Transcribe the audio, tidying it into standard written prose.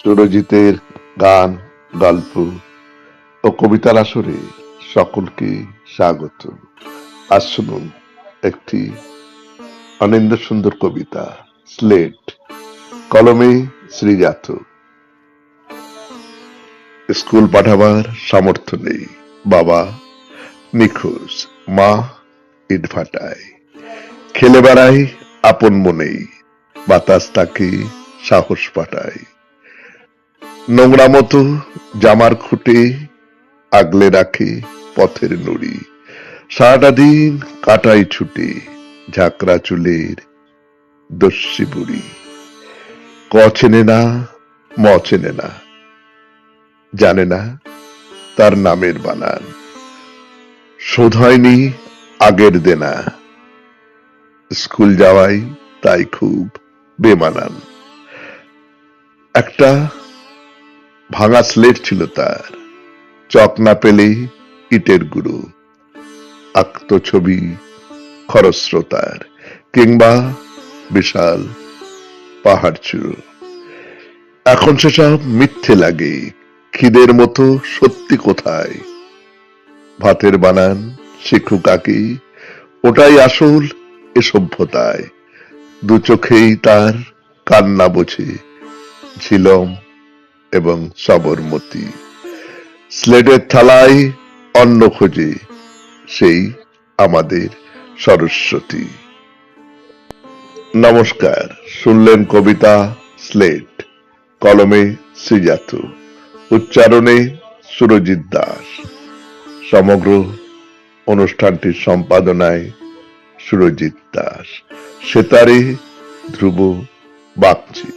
সুরজিতের গান, গল্প ও কবিতার আসরে সকলকে স্বাগত। আজ শুনুন একটি অনিন্দ্য সুন্দর কবিতা, স্লেট। কলমে শ্রীজাত। স্কুল পাঠাবার সামর্থ্য নেই, বাবা নিখোঁজ, মা ইট ভাটায়, খেলে বেড়াই আপন মনেই, বাতাস তাকে সাহস পাঠায়। নোংরা মতো জামার খুঁটে আগলে রাখে পথের নুড়ি, সারাটা দিন কাটাই ছুটে ঝাঁকড়া চুলের দস্যি বুড়ি। ক চেনে না, ম চেনে না, জানে না তার নামের বানান, শোধ হয়নি আগের দেনা, স্কুল যাওয়াই তাই খুব বেমানান। একটা ভাঙা স্লেট ছিল তার, চক না পেলে ইটের গুঁড়ো, আঁকত ছবি খরস্রোতার, কিংবা বিশাল পাহাড় চূড়ো। এখন সেসব মিথ্যে লাগে, খিদের মতো সত্যি কোথায়। ভাতের বানান শিক্ষক আঁকি, ওটাই আসল এ সভ্যতায়। দু চোখেই তার কান্না বোঝে, ঝিলম এবং সবরমতি। স্লেটের থালায় অন্ন খোঁজে সেই আমাদের সরস্বতী। নমস্কার, শুনলেন কবিতা স্লেট, কলমে শ্রীজাত, উচ্চারণে সুরজিৎ দাস। সমগ্র অনুষ্ঠানটির সম্পাদনায় সুরজিৎ দাস, সেতারে ধ্রুব বাগচি।